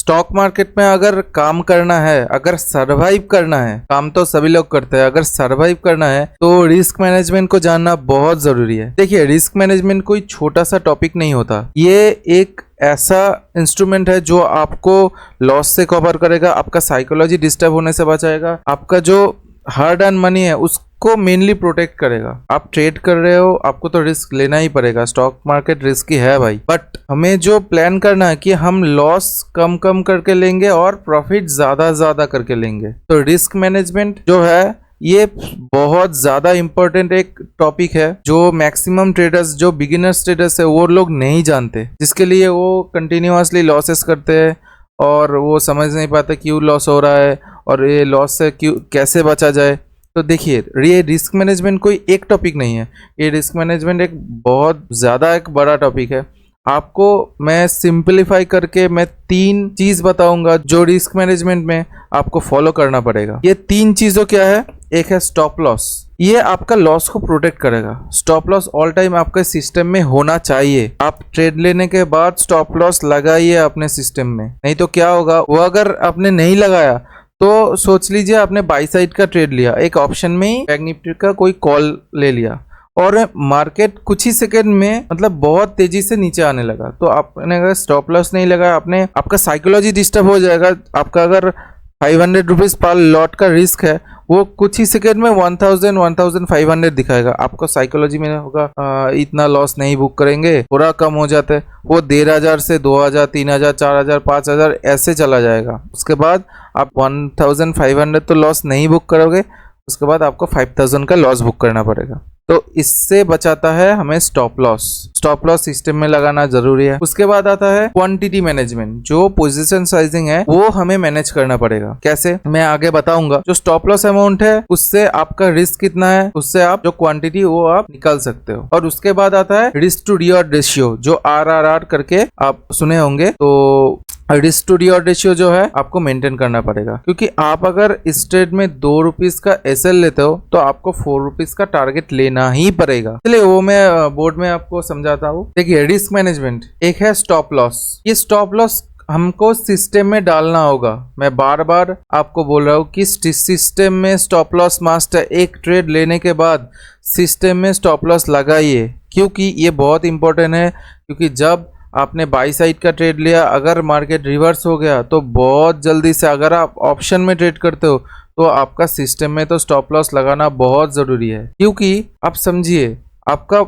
Stock market में अगर काम करना है, अगर सरवाइव करना है, काम तो सभी लोग करते हैं, अगर सरवाइव करना है तो रिस्क मैनेजमेंट को जानना बहुत जरूरी है। देखिए, रिस्क मैनेजमेंट कोई छोटा सा टॉपिक नहीं होता। ये एक ऐसा इंस्ट्रूमेंट है जो आपको लॉस से कवर करेगा, आपका साइकोलॉजी डिस्टर्ब होने से बचाएगा, आपका जो हार्ड अर्न मनी है उसको मेनली प्रोटेक्ट करेगा। आप ट्रेड कर रहे हो, आपको तो रिस्क लेना ही पड़ेगा। स्टॉक मार्केट रिस्की है भाई, बट हमें जो प्लान करना है कि हम लॉस कम कम करके लेंगे और प्रॉफिट ज्यादा करके लेंगे। तो रिस्क मैनेजमेंट जो है ये बहुत ज्यादा इंपॉर्टेंट एक टॉपिक है जो मैक्सिमम ट्रेडर्स, जो बिगिनर्स ट्रेडर्स है, वो लोग नहीं जानते, जिसके लिए वो कंटिन्यूअसली लॉसेस करते हैं और वो समझ नहीं पाते क्यों लॉस हो रहा है और ये लॉस से क्यों, कैसे बचा जाए। तो देखिए, ये रिस्क मैनेजमेंट कोई एक टॉपिक नहीं है, ये रिस्क मैनेजमेंट एक बहुत ज़्यादा एक बड़ा टॉपिक है। आपको मैं सिंपलीफाई करके मैं 3 चीज़ बताऊंगा जो रिस्क मैनेजमेंट में आपको फॉलो करना पड़ेगा। ये 3 चीज़ों क्या है? एक है स्टॉप लॉस, ये आपका लॉस को प्रोटेक्ट करेगा। स्टॉप लॉस ऑल टाइम आपके सिस्टम में होना चाहिए। आप ट्रेड लेने के बाद स्टॉप लॉस लगाइए अपने सिस्टम में, नहीं तो क्या होगा, वो अगर आपने नहीं लगाया तो सोच लीजिए आपने बाई साइड का ट्रेड लिया, एक ऑप्शन में ही बैंक निफ्टी का कोई कॉल ले लिया और मार्केट कुछ ही सेकंड में मतलब बहुत तेजी से नीचे आने लगा, तो आपने अगर स्टॉप लॉस नहीं लगाया, आपने आपका साइकोलॉजी डिस्टर्ब हो जाएगा। आपका अगर 500 रुपीज पर लॉट का रिस्क है, वो कुछ ही सेकंड में 1500 दिखाएगा। आपको साइकोलॉजी में होगा इतना लॉस नहीं बुक करेंगे, थोड़ा कम हो जाता है, वो 1500 से 2000, 3000, 4000, 5000 ऐसे चला जाएगा। उसके बाद आप 1500 तो लॉस नहीं बुक करोगे, उसके बाद आपको 5000 का लॉस बुक करना पड़ेगा। तो इससे बचाता है हमें stop loss. Stop loss system में लगाना जरूरी है। उसके बाद आता है क्वांटिटी मैनेजमेंट, जो पोजीशन साइजिंग है वो हमें मैनेज करना पड़ेगा। कैसे, मैं आगे बताऊंगा। जो स्टॉप लॉस अमाउंट है उससे आपका रिस्क कितना है, उससे आप जो क्वांटिटी वो आप निकाल सकते हो। और उसके बाद आता है रिस्क टू रिवॉर्ड रेशियो, जो RRR करके आप सुने होंगे। तो रिस्क टू रिवॉर्ड रेशियो जो है आपको मेंटेन करना पड़ेगा, क्योंकि आप अगर इस ट्रेड में 2 रुपीज का SL लेते हो तो आपको 4 रुपीज का टारगेट लेना ही पड़ेगा। चलिए वो मैं बोर्ड में आपको समझाता हूँ। देखिए, रिस्क मैनेजमेंट एक है स्टॉप लॉस। ये स्टॉप लॉस हमको सिस्टम में डालना होगा। मैं बार बार आपको बोल रहा हूँ कि सिस्टम में स्टॉप लॉस मस्ट है। एक ट्रेड लेने के बाद सिस्टम में स्टॉप लॉस लगाइए, क्योंकि ये बहुत इंपॉर्टेंट है। क्योंकि जब आपने बाई साइड का ट्रेड लिया, अगर मार्केट रिवर्स हो गया तो बहुत जल्दी से, अगर आप ऑप्शन में ट्रेड करते हो तो आपका सिस्टम में तो स्टॉप लॉस लगाना बहुत ज़रूरी है। क्योंकि आप समझिए, आपका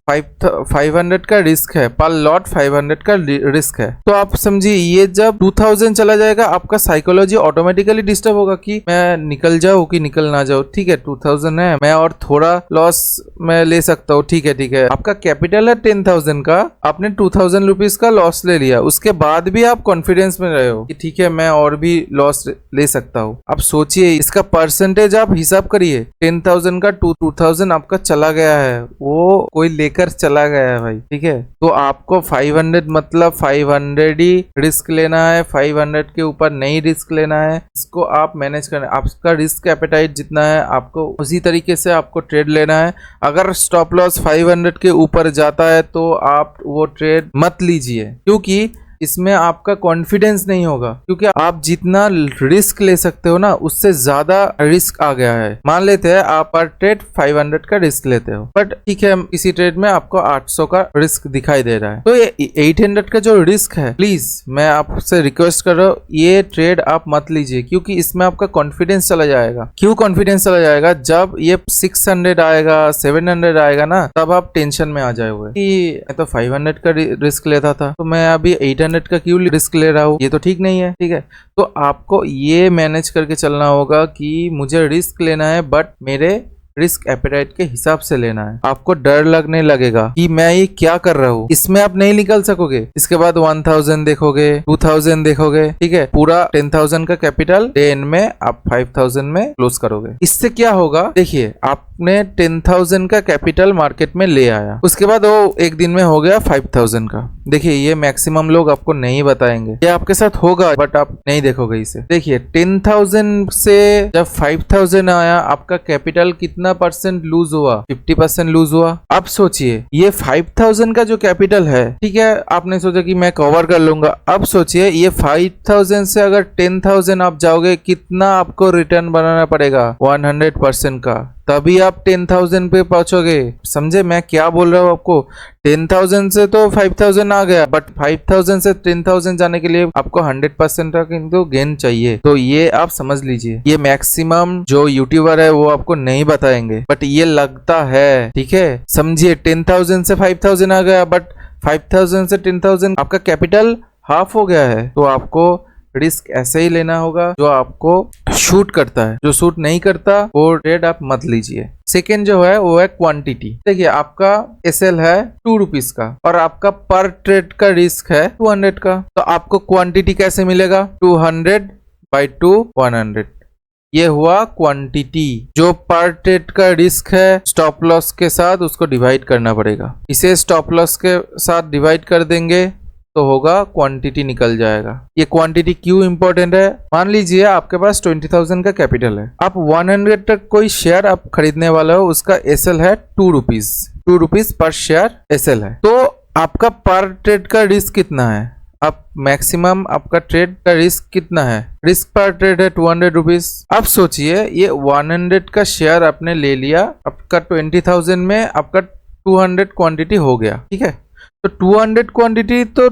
500 का रिस्क है, पर लॉट 500 का रिस्क है। तो आप समझिए, ये जब 2000 चला जाएगा, आपका साइकोलॉजी ऑटोमेटिकली डिस्टर्ब होगा कि मैं निकल जाऊँ कि निकल ना जाऊँ। ठीक है, 2000 है, मैं और थोड़ा लॉस मैं ले सकता हूँ। ठीक है, आपका कैपिटल है 10,000 का, आपने 2000 रुपीज का लॉस ले लिया, उसके बाद भी आप कॉन्फिडेंस में रहे हो कि ठीक है मैं और भी लॉस ले सकता हूँ। आप सोचिए, इसका परसेंटेज आप हिसाब करिए। 10,000 का 2000 आपका चला गया है, वो कोई कर चला गया है भाई। ठीक है, तो आपको 500 मतलब 500 ही रिस्क लेना है, 500 के ऊपर नहीं रिस्क लेना है। इसको आप मैनेज करना है। आपका रिस्क एपेटाइट जितना है, आपको उसी तरीके से आपको ट्रेड लेना है। अगर स्टॉप लॉस 500 के ऊपर जाता है तो आप वो ट्रेड मत लीजिए, क्योंकि इसमें आपका कॉन्फिडेंस नहीं होगा। क्योंकि आप जितना रिस्क ले सकते हो ना, उससे ज्यादा रिस्क आ गया है। मान लेते हैं आप पर ट्रेड 500 का रिस्क लेते हो, बट ठीक है किसी ट्रेड में आपको 800 का रिस्क दिखाई दे रहा है, तो ये 800 का जो रिस्क है, प्लीज मैं आपसे रिक्वेस्ट कर रहा हूँ, ये ट्रेड आप मत लीजिए, क्योंकि इसमें आपका कॉन्फिडेंस चला जाएगा। क्यों कॉन्फिडेंस चला जाएगा? जब ये 600 आएगा, 700 आएगा ना, तब आप टेंशन में आ जाओगे कि मैं तो 500 का रिस्क लेता था, तो मैं अभी 800 का क्यों रिस्क ले रहा हूँ, ये तो ठीक नहीं है। ठीक है, तो आपको ये मैनेज करके चलना होगा कि मुझे रिस्क लेना है, बट मेरे रिस्क एपेटाइट के हिसाब से लेना है। आपको डर लगने लगेगा कि मैं ये क्या कर रहा हूँ, इसमें आप नहीं निकल सकोगे। इसके बाद 1000 देखोगे, 2000 देखोगे। ठीक है, पूरा 10,000 का कैपिटल डे एंड में आप 5000 में क्लोज करोगे। इससे क्या होगा, देखिए आपने 10,000 का कैपिटल मार्केट में ले आया, उसके बाद वो एक दिन में हो गया 5000 का। देखिए ये मैक्सिमम लोग आपको नहीं बताएंगे, ये आपके साथ होगा बट आप नहीं देखोगे इसे। देखिए 10,000 से जब 5,000 आया, आपका कैपिटल कितना परसेंट लूज हुआ? 50% लूज हुआ। अब सोचिए ये 5,000 का जो कैपिटल है, ठीक है, आपने सोचा कि मैं कवर कर लूंगा। अब सोचिए ये 5,000 से अगर 10,000 आप जाओगे, कितना आपको रिटर्न बनाना पड़ेगा? 100% का, तभी आप 10,000 पे पहुंचोगे। समझे मैं क्या बोल रहा हूँ आपको? 10,000 से तो 5,000 आ गया, बट 5,000 से 10,000 जाने के लिए आपको 100% का किंतु गेन चाहिए। तो ये आप समझ लीजिए, ये मैक्सिमम जो यूट्यूबर है वो आपको नहीं बताएंगे, बट ये लगता है, ठीक है। समझिए 10,000 से 5,000 आ गया, बट 5,000 से 10,000 आपका कैपिटल हाफ हो गया है। तो आपको रिस्क ऐसे ही लेना होगा जो आपको शूट करता है, जो शूट नहीं करता वो ट्रेड आप मत लीजिए। सेकेंड जो है वो है क्वांटिटी। देखिए आपका एसएल है 2 रुपीज का और आपका पर ट्रेड का रिस्क है 200 का, तो आपको क्वांटिटी कैसे मिलेगा? 200/2 100, ये हुआ क्वांटिटी। जो पर ट्रेड का रिस्क है स्टॉप लॉस के साथ उसको डिवाइड करना पड़ेगा। इसे स्टॉप लॉस के साथ डिवाइड कर देंगे तो होगा क्वांटिटी निकल जाएगा। ये क्वांटिटी क्यों इंपॉर्टेंट है? मान लीजिए आपके पास 20,000 का कैपिटल है, आप 100 तक कोई शेयर आप खरीदने वाले हो, उसका एसएल है 2 rupees, 2 rupees per share SL है। तो आपका पर ट्रेड का रिस्क कितना है? आप मैक्सिमम आपका ट्रेड का रिस्क कितना है? रिस्क पर ट्रेड है 200 रुपीज। अब सोचिए ये 100 का शेयर आपने ले लिया, आपका 20,000 में आपका 200 क्वांटिटी हो गया, ठीक है। तो 200 क्वांटिटी तो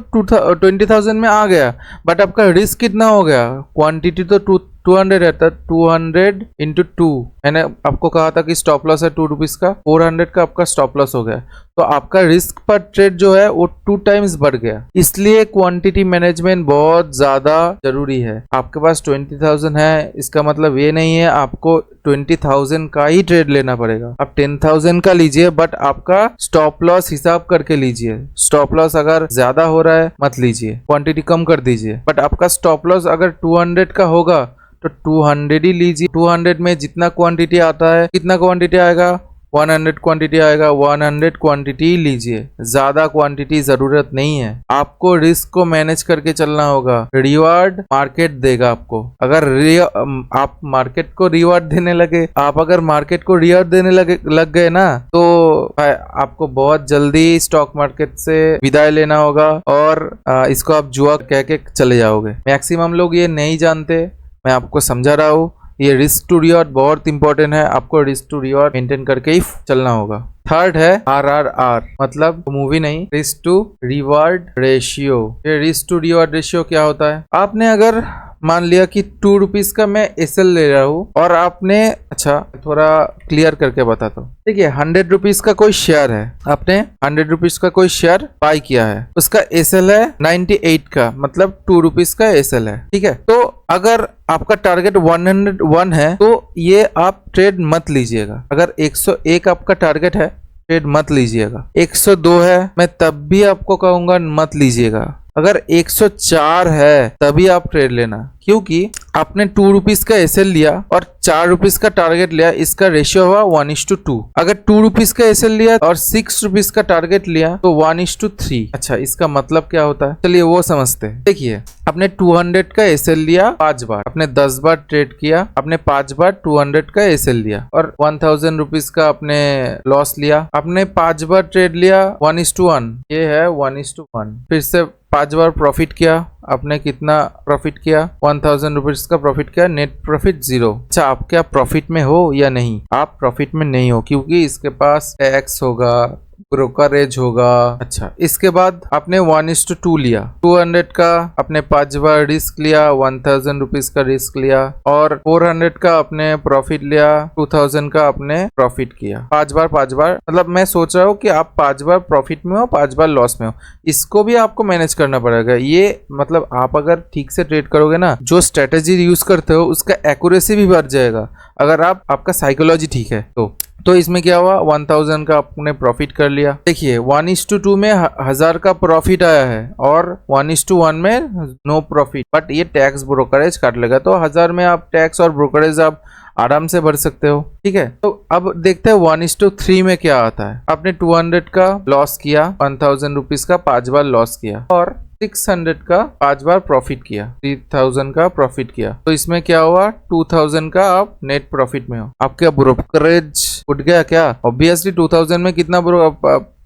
20,000 में आ गया, बट आपका रिस्क कितना हो गया? क्वांटिटी तो 200 है, तो 200 इंटू 2, मैंने आपको कहा था कि स्टॉप लॉस है 2 रुपीज का, 400 का आपका स्टॉप लॉस हो गया। तो आपका रिस्क पर ट्रेड जो है वो 2 टाइम्स बढ़ गया। इसलिए क्वांटिटी मैनेजमेंट बहुत ज्यादा जरूरी है। आपके पास 20,000 है, इसका मतलब ये नहीं है आपको 20,000 का ही ट्रेड लेना पड़ेगा। आप 10,000 का लीजिए, बट आपका स्टॉप लॉस हिसाब करके लीजिए। स्टॉप लॉस अगर ज्यादा हो रहा है मत लीजिए, क्वांटिटी कम कर दीजिए। बट आपका स्टॉप लॉस अगर 200 का होगा तो 200 ही लीजिए। 200 में जितना क्वांटिटी आता है, कितना क्वांटिटी आएगा? 100 क्वांटिटी आएगा, 100 क्वांटिटी लीजिए, ज्यादा क्वांटिटी जरूरत नहीं है। आपको रिस्क को मैनेज करके चलना होगा। रिवार्ड मार्केट देगा आपको। अगर आप मार्केट को रिवार्ड देने लगे, आप अगर मार्केट को रिवार्ड देने लग गए ना, तो आपको बहुत जल्दी स्टॉक मार्केट से विदाई लेना होगा और इसको आप जुआ कह के चले जाओगे। मैक्सिमम लोग ये नहीं जानते, मैं आपको समझा रहा हूँ। ये रिस्क टू रिवॉर्ड बहुत इंपॉर्टेंट है, आपको रिस्क टू रिवॉर्ड मेंटेन करके ही चलना होगा। थर्ड है RRR, मतलब मूवी नहीं, रिस्क टू रिवॉर्ड रेशियो। ये रिस्क टू रिवॉर्ड रेशियो क्या होता है? आपने अगर मान लिया कि 2 रुपीज का मैं एसएल ले रहा हूँ और आपने, अच्छा थोड़ा क्लियर करके बताता हूँ। देखिए 100 रुपीज का कोई शेयर है, आपने 100 रुपीज का कोई शेयर बाय किया है, उसका एसएल है 98 का, मतलब 2 रुपीज का एसएल है, ठीक है। तो अगर आपका टारगेट 101 है तो ये आप ट्रेड मत लीजिएगा। अगर 101 आपका टारगेट है, ट्रेड मत लीजिएगा। 102 है, मैं तब भी आपको कहूंगा मत लीजिएगा। अगर 104 है तभी आप ट्रेड लेना, क्योंकि आपने 2 रुपीज का एसएल लिया और 4 रुपीज का टारगेट लिया, इसका रेशियो हुआ 1:2। अगर 2 रुपीज का एसएल लिया और 6 रुपीज का टारगेट लिया तो 1:3। अच्छा, इसका मतलब क्या होता है, चलिए वो समझते हैं। देखिए आपने 200 का एसएल लिया 5 बार, आपने 10 बार ट्रेड किया, आपने 5 बार 200 का एसएल लिया और 1000 रुपीज का आपने लॉस लिया। आपने 5 बार ट्रेड लिया 1:1, ये है 1:1। फिर से 5 बार प्रॉफिट किया, आपने कितना प्रॉफिट किया? 1000 रुपीज का प्रॉफिट किया, नेट प्रॉफिट 0। अच्छा, आप क्या प्रॉफिट में हो या नहीं? आप प्रॉफिट में नहीं हो, क्योंकि इसके पास टैक्स होगा, ब्रोकरेज होगा। अच्छा, इसके बाद आपने 1:2 लिया, 200 का आपने 5 बार रिस्क लिया, 1000 रुपीज का रिस्क लिया और 400 का आपने प्रॉफिट लिया, 2000 का आपने प्रॉफिट किया। 5 बार मतलब मैं सोच रहा हूँ कि आप 5 बार प्रॉफिट में हो, 5 बार लॉस में हो, इसको भी आपको मैनेज करना पड़ेगा। ये मतलब आप अगर ठीक से ट्रेड करोगे ना, जो स्ट्रेटेजी यूज करते हो उसका एक्यूरेसी भी बढ़ जाएगा, अगर आपका साइकोलॉजी ठीक है तो इसमें क्या हुआ? 1000 का आपने प्रॉफिट कर लिया। देखिए 1:2 में 1000 का प्रॉफिट आया है और 1:1 में नो प्रॉफिट, बट ये टैक्स ब्रोकरेज काट लेगा। तो 1000 में आप टैक्स और ब्रोकरेज आप आराम से भर सकते हो। ठीक है, तो अब देखते हैं 1:3 में क्या आता है। आपने 200 का लॉस किया, 1000 रुपीज का 5 बार लॉस किया और 600 का 5 बार प्रॉफिट किया, 3000 का प्रॉफिट किया। तो इसमें क्या हुआ, 2000 का आप नेट प्रॉफिट में हो। आपका ब्रोकरेज उठ गया क्या? ऑब्वियसली 2000 में कितना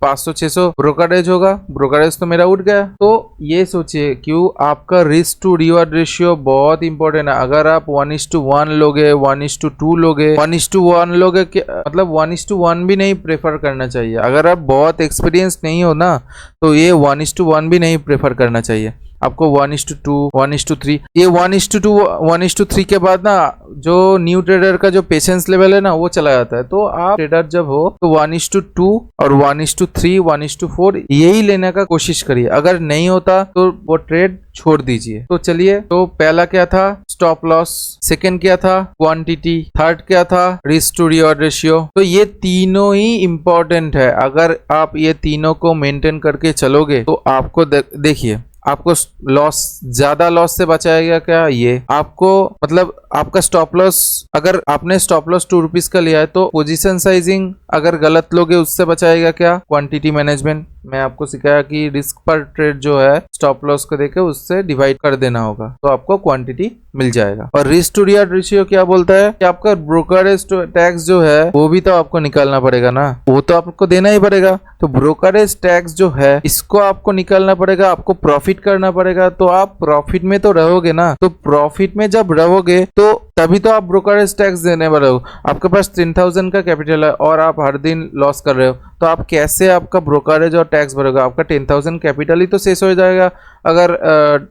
500-600 ब्रोकरेज होगा, ब्रोकरेज तो मेरा उठ गया। तो ये सोचिए क्यों आपका रिस्क टू रिवॉर्ड रेशियो बहुत इंपॉर्टेंट है। अगर आप 1:1 लोगे, 1:2 लोगे, 1:1 लोगे, मतलब 1:1 भी नहीं प्रेफर करना चाहिए। अगर आप बहुत एक्सपीरियंस नहीं हो ना तो ये 1:1 भी नहीं प्रेफर करना चाहिए। आपको 1:2, 1:3, ये 1:2, 1:3 के बाद ना जो न्यू ट्रेडर का जो पेशेंस लेवल है ना वो चला जाता है। तो आप ट्रेडर जब हो तो 1:2 और 1:3, 1:4 यही लेने का कोशिश करिए। अगर नहीं होता तो वो ट्रेड छोड़ दीजिए। तो चलिए, तो पहला क्या था, स्टॉप लॉस, सेकंड क्या था, क्वांटिटी, थर्ड क्या था, रिस्क टू रिवॉर्ड रेशियो। तो ये तीनों ही इंपॉर्टेंट है। अगर आप ये तीनों को मेंटेन करके चलोगे तो आपको देखिए आपको लॉस, ज्यादा लॉस से बचाएगा क्या ये आपको, मतलब आपका स्टॉप लॉस, अगर आपने स्टॉप लॉस 2 रुपीज का लिया है तो पोजीशन साइजिंग अगर गलत लोगे उससे बचाएगा क्या, क्वांटिटी मैनेजमेंट। मैं आपको सिखाया कि रिस्क पर ट्रेड जो है स्टॉप लॉस को देके उससे डिवाइड कर देना होगा तो आपको क्वांटिटी मिल जाएगा। और रिस्क टू रिवॉर्ड रेशियो क्या बोलता है कि आपका ब्रोकरेज टैक्स जो है वो भी तो आपको निकालना पड़ेगा ना, वो तो आपको देना ही पड़ेगा। तो ब्रोकरेज टैक्स जो है इसको आपको निकालना पड़ेगा, आपको प्रॉफिट करना पड़ेगा। तो आप प्रॉफिट में तो रहोगे ना, तो प्रॉफिट में जब रहोगे तो तभी तो आप ब्रोकरेज टैक्स देने वाले हो। आपके पास 10,000 का कैपिटल है और आप हर दिन लॉस कर रहे हो तो आप कैसे आपका ब्रोकरेज और टैक्स भरोगे? आपका 10,000 कैपिटल ही तो शेष हो जाएगा अगर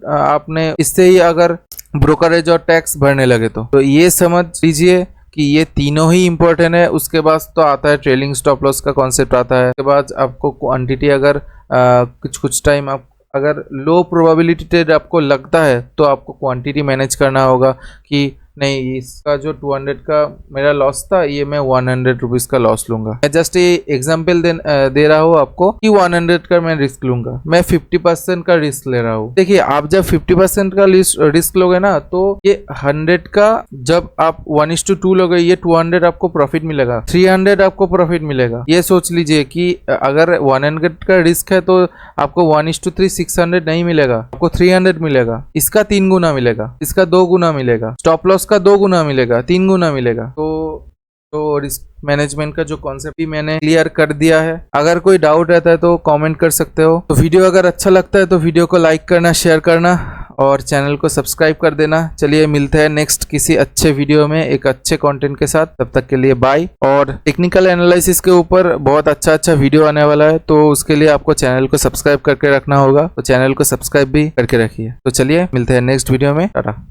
आपने इससे ही अगर ब्रोकरेज और टैक्स भरने लगे। तो ये समझ लीजिए कि ये तीनों ही इंपॉर्टेंट है। उसके बाद तो आता है ट्रेलिंग स्टॉप लॉस का कॉन्सेप्ट आता है। उसके बाद आपको क्वांटिटी, अगर कुछ टाइम आप अगर लो प्रोबेबिलिटी ट्रेड आपको लगता है तो आपको क्वांटिटी मैनेज करना होगा कि नहीं, इसका जो 200 का मेरा लॉस था ये मैं 100 रुपीज का लॉस लूंगा। मैं जस्ट ये एग्जांपल दे रहा हूँ आपको कि 100 का मैं रिस्क लूंगा, मैं 50% का रिस्क ले रहा हूँ। देखिए, आप जब 50% का रिस्क लोगे ना तो ये 100 का जब आप 1:2 लोगे ये 200 आपको प्रॉफिट मिलेगा, 300 आपको प्रॉफिट मिलेगा। ये सोच लीजिए कि अगर 100 का रिस्क है तो आपको 1:3 600 नहीं मिलेगा, आपको 300 मिलेगा। इसका 3 गुना मिलेगा, इसका 2 गुना मिलेगा, स्टॉप लॉस का 2 गुना मिलेगा, 3 गुना मिलेगा। तो रिस्क मैनेजमेंट का जो कॉन्सेप्ट भी मैंने क्लियर कर दिया है। अगर कोई डाउट रहता है तो कमेंट कर सकते हो। तो वीडियो अगर अच्छा लगता है तो वीडियो को लाइक करना, शेयर करना और चैनल को सब्सक्राइब कर देना। चलिए मिलते हैं नेक्स्ट किसी अच्छे वीडियो में एक अच्छे कंटेंट के साथ। तब तक के लिए बाय। और टेक्निकल एनालिसिस के ऊपर बहुत अच्छा वीडियो आने वाला है तो उसके लिए आपको चैनल को सब्सक्राइब करके रखना होगा। तो चैनल को सब्सक्राइब भी करके रखिए। तो चलिए मिलते हैं नेक्स्ट वीडियो में। टाटा।